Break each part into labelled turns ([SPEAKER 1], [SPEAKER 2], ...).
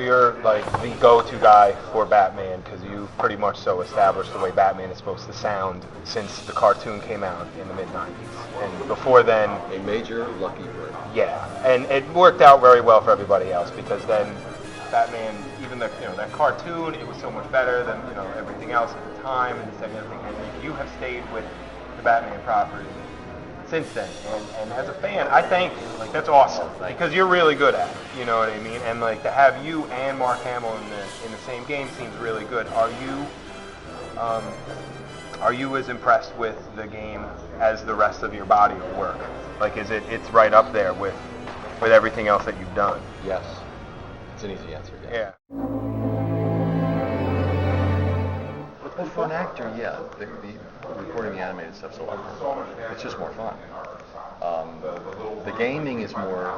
[SPEAKER 1] you're like the go-to guy for Batman because you pretty much so established the way Batman is supposed to sound since the cartoon came out in the mid-90s. And before then...
[SPEAKER 2] A major lucky break.
[SPEAKER 1] Yeah, and it worked out very well for everybody else because then Batman, even the, that cartoon, it was so much better than, everything else at the time and this and everything. And you have stayed with the Batman property since then, and as a fan, I thank you. Like, that's awesome because you're really good at it. You know what I mean? And like to have you and Mark Hamill in the same game seems really good. Are you as impressed with the game as the rest of your body of work? Like, it's right up there with everything else that you've done?
[SPEAKER 2] Yes, it's an easy answer.
[SPEAKER 1] Yeah.
[SPEAKER 2] Well, for an actor, yeah, the recording the animated stuff's a lot more fun. It's just more fun. The gaming is more.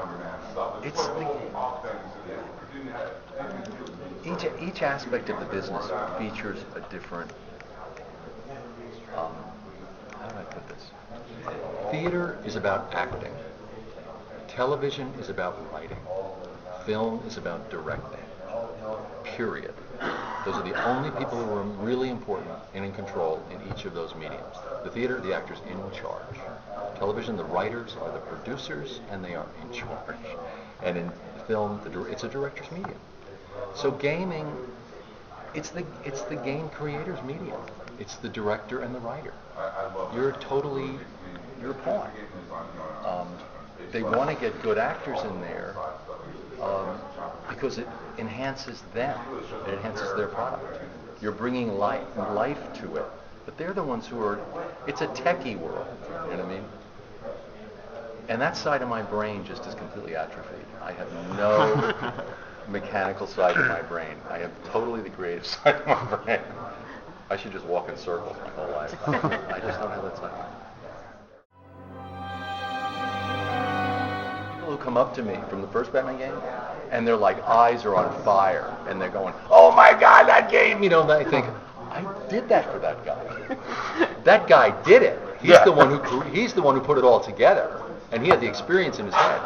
[SPEAKER 2] Each aspect of the business features a different. How do I put this? Theater is about acting. Television is about writing. Film is about directing. Period. Those are the only people who are really important and in control in each of those mediums. The theater, the actor's in charge. Television, the writers are the producers, and they are in charge. And in film, it's a director's medium. So gaming, it's the game creator's medium. It's the director and the writer. You're a pawn. They want to get good actors in there because it enhances them. It enhances their product. You're bringing life to it. But they're the ones who are, it's a techie world, you know what I mean? And that side of my brain just is completely atrophied. I have no mechanical side of my brain. I have totally the creative side of my brain. I should just walk in circles my whole life. I just don't have that side. People who come up to me from the first Batman game, and their eyes are on fire, and they're going, "Oh my God, that game!" And I think, I did that for that guy. That guy did it. He's the one who put it all together, and he had the experience in his head.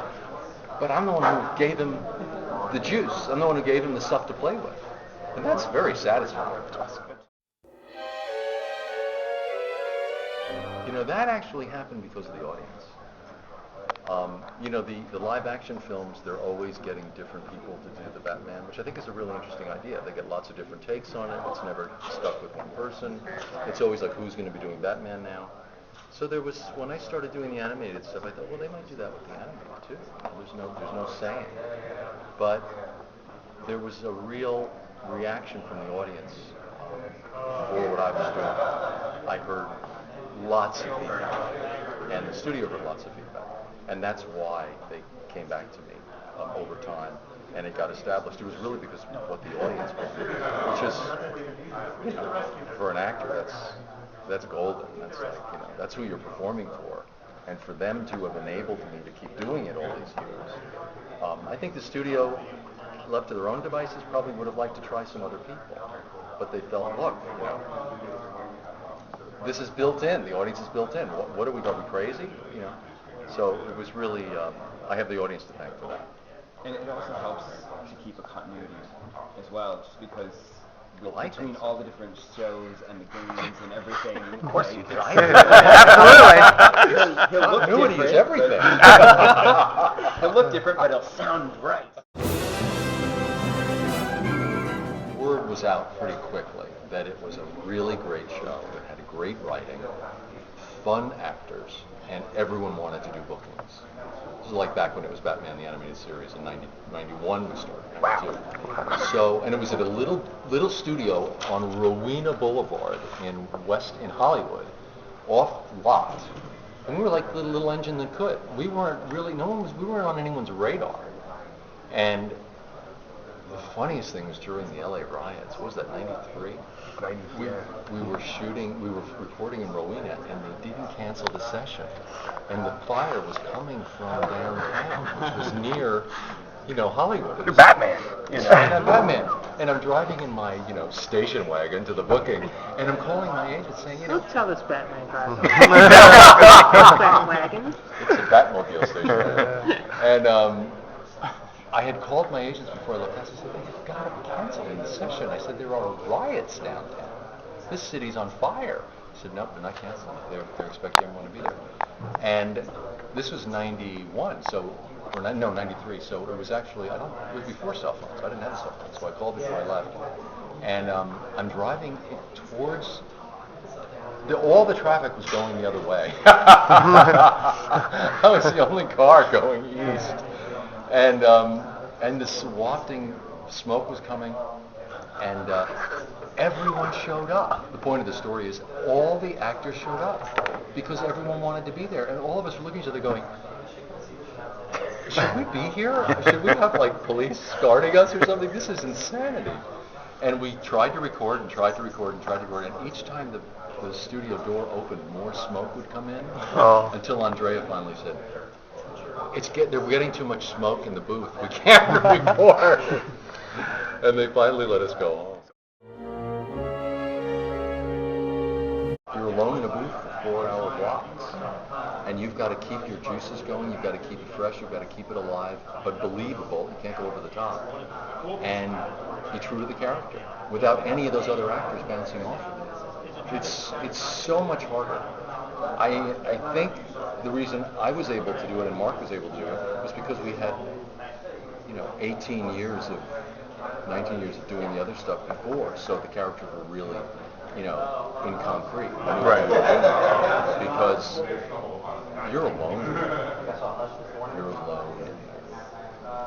[SPEAKER 2] But I'm the one who gave him the juice. I'm the one who gave him the stuff to play with, and that's very satisfying. That actually happened because of the audience. The live action films, they're always getting different people to do the Batman, which I think is a really interesting idea. They get lots of different takes on it. It's never stuck with one person. It's always like, who's going to be doing Batman now? So when I started doing the animated stuff, I thought, well, they might do that with the animated too. There's no saying. But there was a real reaction from the audience for what I was doing. I heard lots of feedback, and the studio heard lots of feedback, and that's why they came back to me over time, and it got established. It was really because of what the audience wanted, which is, for an actor, that's golden. That's that's who you're performing for, and for them to have enabled me to keep doing it all these years. I think the studio, left to their own devices, probably would have liked to try some other people, but they felt, look, this is built in. The audience is built in. What are we crazy? So it was really. I have the audience to thank for that.
[SPEAKER 3] And it also helps to keep a continuity as well, just because between
[SPEAKER 2] think
[SPEAKER 3] all the different shows and the games and everything.
[SPEAKER 1] Of course you do.
[SPEAKER 2] Absolutely.
[SPEAKER 3] He'll look
[SPEAKER 2] Continuity is everything.
[SPEAKER 3] He'll look different, but he'll sound right.
[SPEAKER 2] Word was out pretty quickly that it was a really great show. It had great writing, fun actors, and everyone wanted to do bookings. This was like back when it was Batman the Animated Series in 91 we started. 92. So, and it was at a little studio on Rowena Boulevard in Hollywood, off lot. And we were like the little engine that could. We weren't on anyone's radar. And the funniest thing was during the LA riots. What was that, 93? We were recording in Rowena, and they didn't cancel the session. And the fire was coming from downtown, which was near, Hollywood.
[SPEAKER 1] You're Batman,
[SPEAKER 2] And I'm Batman. And I'm driving in my, station wagon to the booking, and I'm calling my agent saying,
[SPEAKER 4] Don't tell this Batman driver. Bat wagon.
[SPEAKER 2] It's a Batmobile station wagon. And I had called my agents before I left. I said, they've got to cancel the session. I said, there are riots downtown. This city's on fire. I said, nope, they're not canceling it. They're expecting everyone to be there. And this was 91, or 93, so it was actually, it was before cell phones. I didn't have a cell phone, so I called before I left. And I'm driving towards, all the traffic was going the other way. I was the only car going east. And this wafting smoke was coming, and everyone showed up. The point of the story is all the actors showed up because everyone wanted to be there, and all of us were looking at each other going, should we be here? Should we have like police guarding us or something? This is insanity. And we tried to record and tried to record and tried to record, and each time the studio door opened, more smoke would come in until Andrea finally said, we're getting too much smoke in the booth. We can't record. And they finally let us go home. You're alone in a booth for 4-hour blocks, and you've got to keep your juices going. You've got to keep it fresh. You've got to keep it alive, but believable. You can't go over the top, and be true to the character without any of those other actors bouncing off of it. It's so much harder. I think the reason I was able to do it and Mark was able to do it was because we had, 19 years of doing the other stuff before, so the characters were really, in concrete.
[SPEAKER 1] Right.
[SPEAKER 2] Because you're alone. You're alone.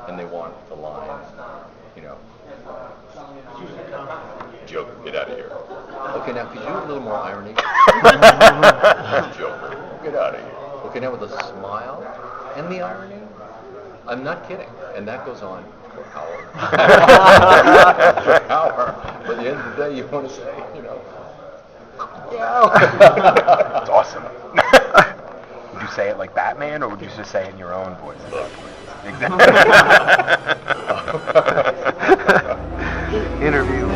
[SPEAKER 2] And they want the line, Joker, get out of here. Okay, now could you do a little more irony? Joker, get out of here. Okay, now with a smile and the irony? I'm not kidding. And that goes on for hours. For an hour. But at the end of the day, you want to say, yeah.
[SPEAKER 1] It's awesome. Would you say it like Batman, or would you just say it in your own voice? Exactly.
[SPEAKER 4] Interview.